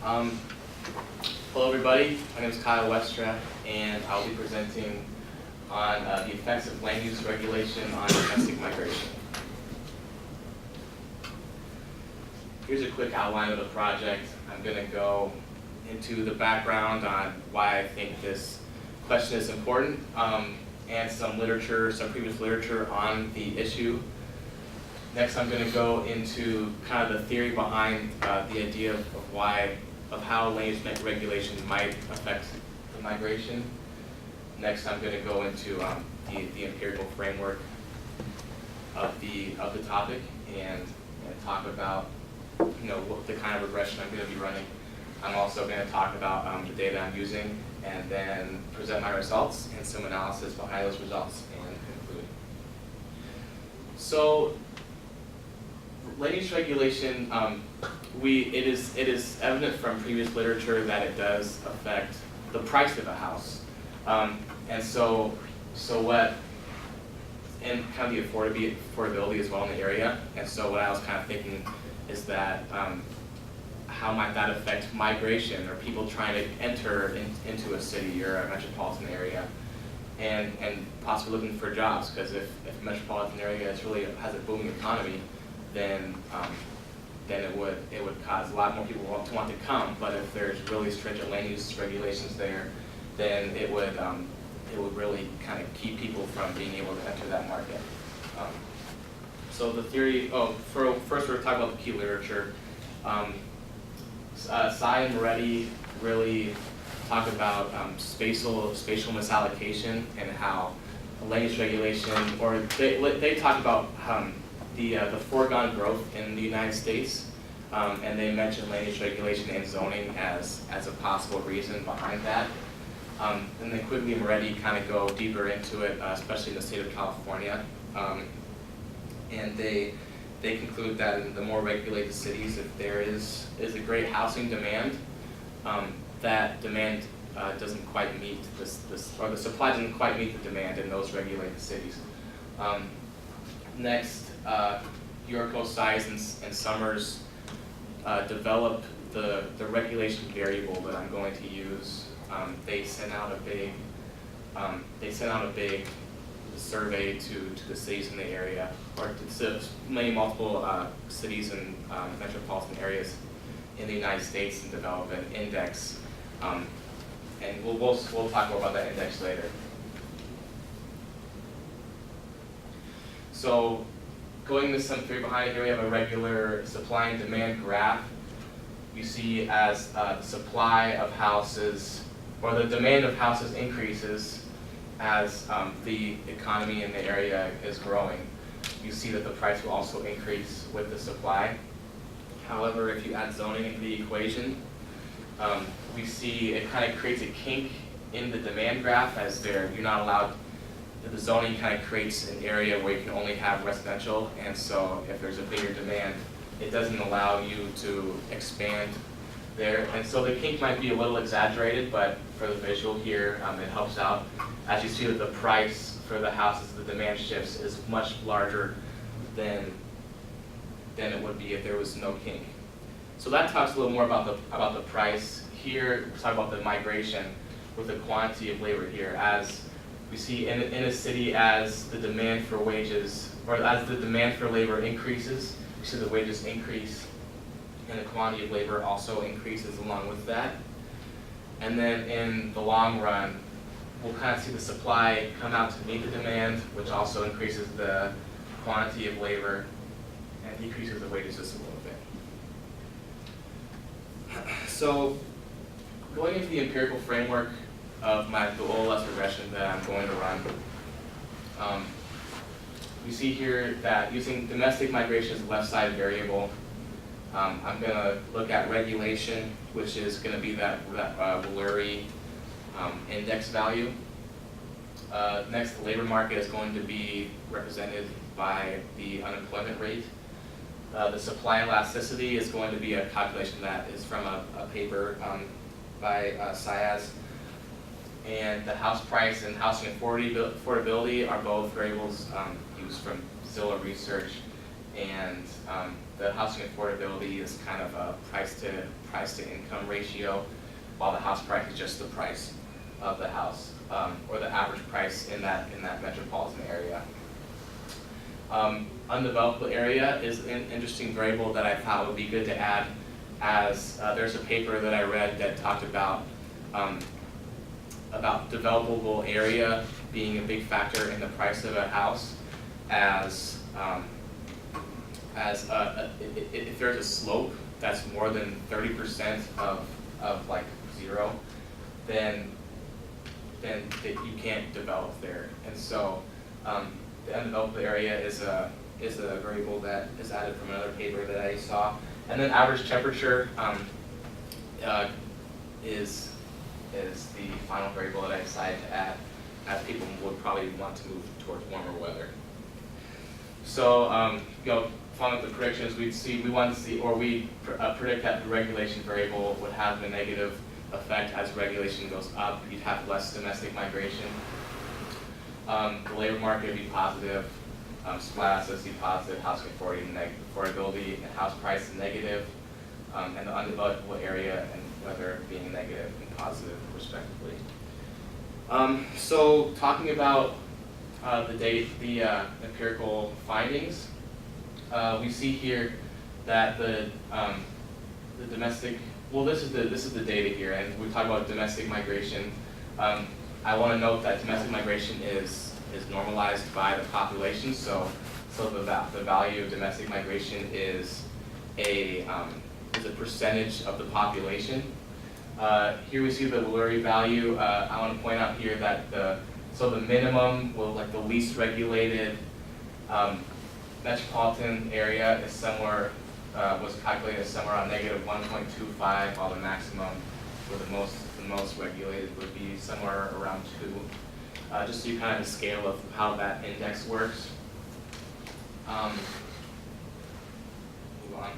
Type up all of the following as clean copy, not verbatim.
Um, Hello everybody, my name is Kyle Westra, and I'll be presenting on the effects of land use regulation on domestic migration. Here's a quick outline of the project. I'm going to go into the background on why I think this question is important, and some previous literature on the issue. Next, I'm going to go into kind of the theory behind the idea of how land use regulation might affect the migration. Next, I'm going to go into the empirical framework of the topic and talk about what the kind of regression I'm going to be running. I'm also going to talk about the data I'm using, and then present my results and some analysis behind those results and conclude. So, land use regulation, it is evident from previous literature that it does affect the price of a house, and so what, and kind of the affordability as well in the area. And so what I was kind of thinking is that how might that affect migration or people trying to enter into a city or a metropolitan area, and possibly looking for jobs, because if a metropolitan area has a booming economy, then it would cause a lot more people to want to come. But if there's really stringent land use regulations there, then it would really kind of keep people from being able to enter that market. So the theory. First we're talking about the key literature. Sy and Moretti really talk about spatial misallocation and how land use regulation, or they talk about the foregone growth in the United States, and they mention land use regulation and zoning as a possible reason behind that. And then Quigley and Moretti kind of go deeper into it, especially in the state of California, and they conclude that in the more regulated cities, if there is a great housing demand, that demand doesn't quite meet or the supply doesn't quite meet the demand in those regulated cities. Next, Yorko, Size, and Summers develop the regulation variable that I'm going to use. They sent out a big survey to the cities in the area, or to multiple cities and metropolitan areas in the United States, and develop an index. And we'll talk more about that index later. So, going into some theory behind it, here we have a regular supply and demand graph. You see as the supply of houses, or the demand of houses, increases as the economy in the area is growing. You see that the price will also increase with the supply. However, if you add zoning into the equation, we see it kind of creates a kink in the demand graph, as you're not allowed. The zoning kind of creates an area where you can only have residential, and so if there's a bigger demand, it doesn't allow you to expand there. And so the kink might be a little exaggerated, but for the visual here, it helps out. As you see that the price for the houses, the demand shifts, is much larger than it would be if there was no kink. So that talks a little more about the price. Here, we're talking about the migration with the quantity of labor here. As we see in a city, as the demand for wages, or as the demand for labor increases, we see the wages increase, and the quantity of labor also increases along with that. And then in the long run, we'll kind of see the supply come out to meet the demand, which also increases the quantity of labor and decreases the wages just a little bit. So, going into the empirical framework of the OLS regression that I'm going to run, we see here that using domestic migration as the left side variable, I'm going to look at regulation, which is going to be that blurry index value. Next, the labor market is going to be represented by the unemployment rate. The supply elasticity is going to be a calculation that is from a paper by Syaz. And the house price and housing affordability are both variables used from Zillow research, and the housing affordability is kind of a price to price to income ratio, while the house price is just the price of the house, or the average price in that metropolitan area. Undevelopable area is an interesting variable that I thought would be good to add, as there's a paper that I read that talked about developable area being a big factor in the price of a house, if there's a slope that's more than 30% of like 0, then you can't develop there. And so the undeveloped area is a variable that is added from another paper that I saw. And then average temperature is the final variable that I decided to add, as people would probably want to move towards warmer weather. So following the predictions, we want to see, or we predict that the regulation variable would have a negative effect as regulation goes up. You'd have less domestic migration. The labor market would be positive. Supply assets be positive. Housing affordability and house price negative, and the undevelopable area and weather being negative and positive, respectively. So talking about the empirical findings, we see here that the domestic, well, this is the data here, and we talk about domestic migration. I want to note that domestic migration is normalized by the population, so the value of domestic migration is a percentage of the population. Here we see the Lurie value. I want to point out here that the minimum, like the least regulated metropolitan area is somewhere, was calculated as somewhere around -1.25, while the maximum for the most regulated would be somewhere around 2. Just so you kind of have a scale of how that index works. Move on.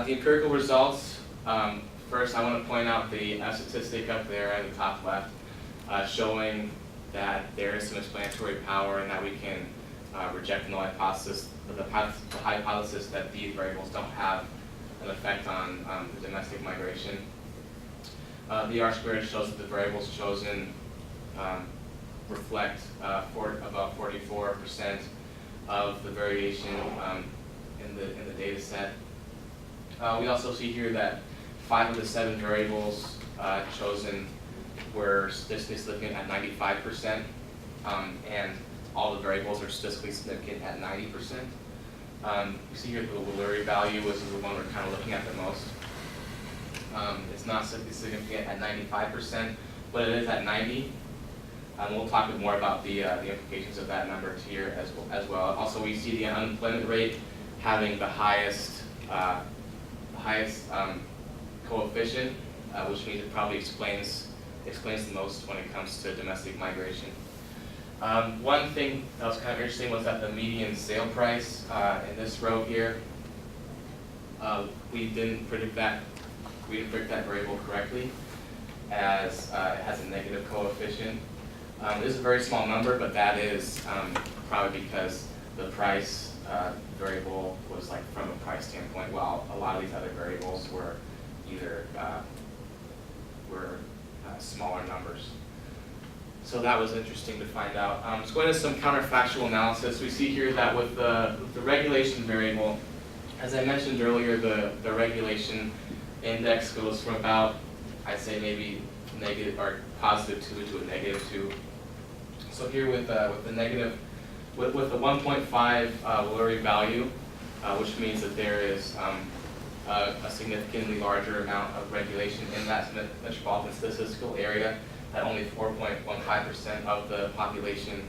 The empirical results. First, I want to point out the statistic up there at the top left, showing that there is some explanatory power and that we can reject the null hypothesis, the hypothesis that these variables don't have an effect on the domestic migration. The R-squared shows that the variables chosen reflect about 44% of the variation in the data set. We also see here that 5 of the 7 variables chosen were statistically significant at 95%, and all the variables are statistically significant at 90%. You see here the Lurie value is the one we're kind of looking at the most. It's not statistically significant at 95%, but it is at 90. We'll talk a bit more about the implications of that number here as well. Also, we see the unemployment rate having the highest coefficient, which means it probably explains the most when it comes to domestic migration. One thing that was kind of interesting was that the median sale price in this row here, we didn't predict that variable correctly, as it has a negative coefficient. This is a very small number, but that is probably because the price variable was like from a price standpoint, while a lot of these other variables were either smaller numbers. So that was interesting to find out. Let's go into some counterfactual analysis. We see here that with the regulation variable, as I mentioned earlier, the regulation index goes from about, I'd say maybe negative or +2 to a -2. So here with the 1.5 Lurie value, which means that there is a significantly larger amount of regulation in that metropolitan statistical area, that only 4.15% of the population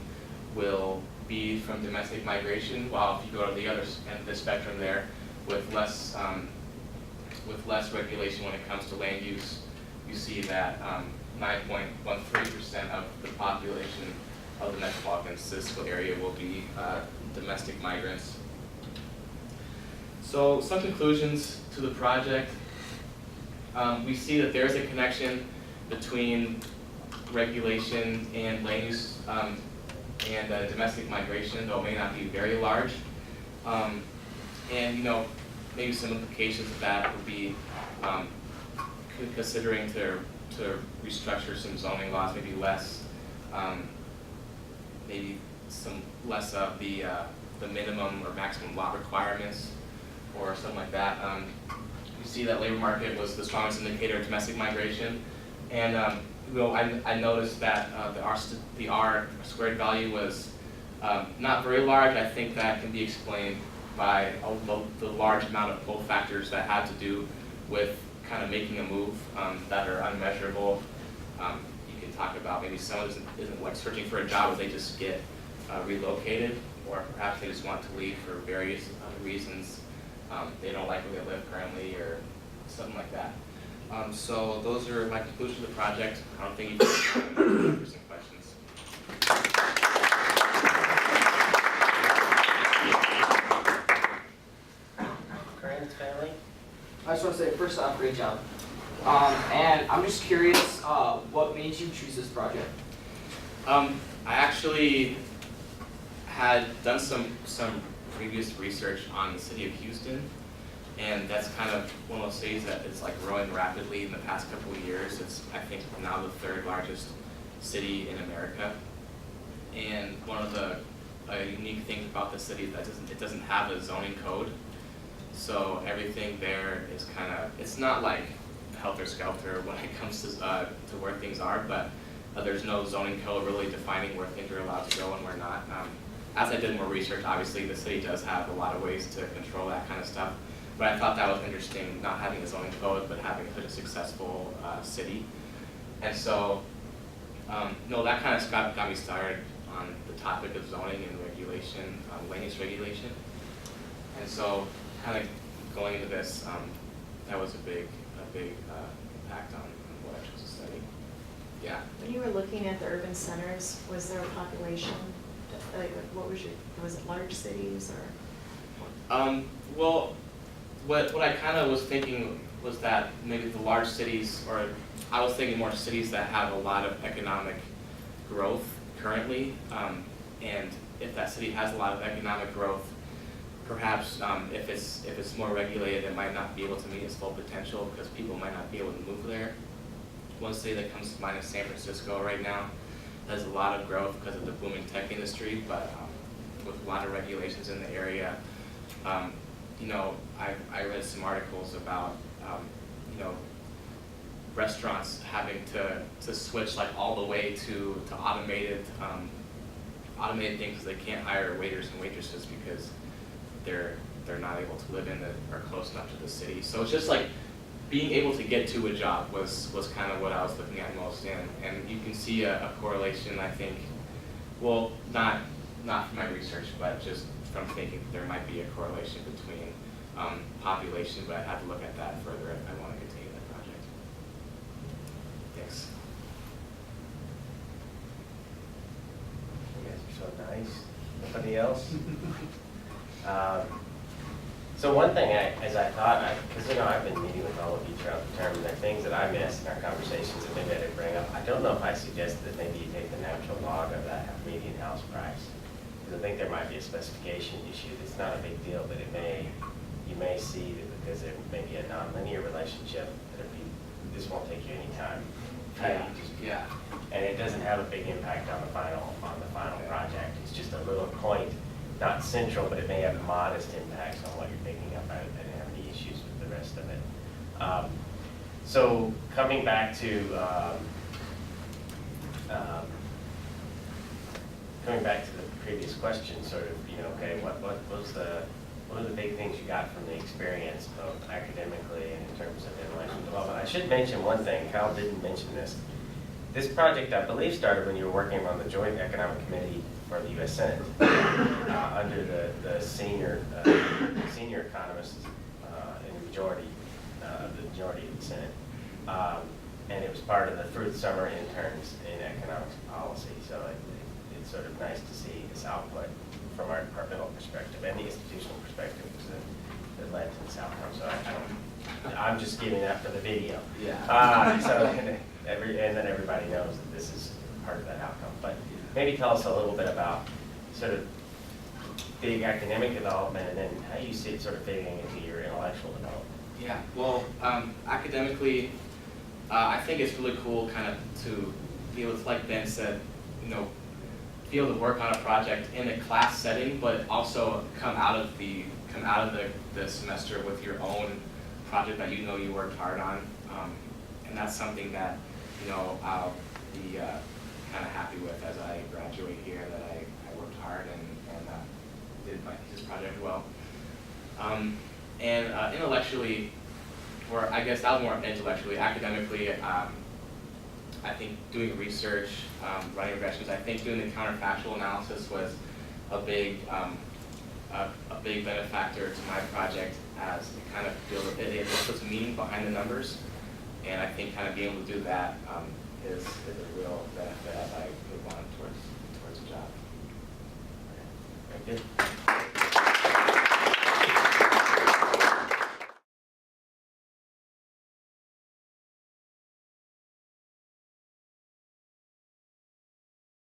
will be from domestic migration, while if you go to the other end of the spectrum there, with less regulation when it comes to land use, you see that 9.13% of the population of the metropolitan statistical area will be domestic migrants. So some conclusions to the project. We see that there is a connection between regulation and land use and domestic migration, though it may not be very large. And maybe some implications of that would be considering to restructure some zoning laws, maybe less, maybe some less of the minimum or maximum lot requirements, or something like that. You see that labor market was the strongest indicator of domestic migration, and I noticed that the R squared value was not very large. I think that can be explained by the large amount of pull factors that had to do with kind of making a move that are unmeasurable. You can talk about maybe someone isn't like searching for a job, but they just get relocated, or perhaps they just want to leave for various reasons. They don't like where they live currently, or something like that. So those are my conclusions of the project. I don't think you can for some questions. Friends, family? I just want to say, first off, great job. And I'm just curious, what made you choose this project? I actually had done some previous research on the city of Houston, and that's kind of one of those cities that is like growing rapidly in the past couple of years. It's, I think, now the third largest city in America. And one of the unique things about the city is that it doesn't have a zoning code. So everything there is kind of, it's not like helter-skelter when it comes to where things are, but there's no zoning code really defining where things are allowed to go and where not. As I did more research, obviously the city does have a lot of ways to control that kind of stuff, but I thought that was interesting, not having a zoning code, but having such a successful city. And so, no, that kind of got me started on the topic of zoning and regulation, land use regulation. And so, kind of going into this, that was a big impact on what I chose to study. Yeah. When you were looking at the urban centers, was there a population? Like, what was it large cities or? Well, what I kind of was thinking was that maybe the large cities, or I was thinking more cities that have a lot of economic growth currently, and if that city has a lot of economic growth, perhaps if it's more regulated, it might not be able to meet its full potential because people might not be able to move there. One city that comes to mind is San Francisco right now. There's a lot of growth because of the booming tech industry, but with a lot of regulations in the area. You know, I read some articles about you know, restaurants having to switch like all the way to automated things because they can't hire waiters and waitresses because they're not able to live in or close enough to the city. So it's just like being able to get to a job was kind of what I was looking at most, and you can see a correlation, I think, well, not from my research, but just from thinking there might be a correlation between population, but I have to look at that further if I want to continue that project. Thanks. You guys are so nice. Nobody else? So one thing, as I thought, because you know I've been meeting with all of you throughout the term, and there are things that I missed in our conversations that maybe I didn't bring up. I don't know if I suggested that maybe you take the natural log of that median house price, because I think there might be a specification issue. It's not a big deal, but you may see that because there may be a nonlinear relationship, that this won't take you any time. Yeah. And it doesn't have a big impact on the final project. It's just a little point. Not central, but it may have modest impacts on what you're picking up. I didn't have any issues with the rest of it. So coming back to the previous question, sort of, you know, okay, what are the big things you got from the experience, both academically and in terms of intellectual development? I should mention one thing. Kyle didn't mention this. This project, I believe, started when you were working on the Joint Economic Committee for the U.S. Senate under the senior economist in the majority of the Senate, and it was part of the Fruit Summer interns in economics and policy. So it's sort of nice to see this output from our departmental perspective and the institutional perspective that led to this outcome. So I'm just giving that for the video. Yeah. And then everybody knows that this is part of that outcome. But maybe tell us a little bit about sort of big academic development and then how you see it sort of fitting into your intellectual development. Yeah, well, academically, I think it's really cool kind of to be able to, like Ben said, you know, be able to work on a project in a class setting, but also come out of the semester with your own project that you know you worked hard on. And that's something that, you know, I'll be kind of happy with as I graduate here, that I worked hard and did his project well. And intellectually, or I guess that was more intellectually, academically, I think doing research, running regressions, I think doing the counterfactual analysis was a big benefactor to my project, as it kind of it puts meaning behind the numbers, and I think kind of being able to do that is a real benefit as I move on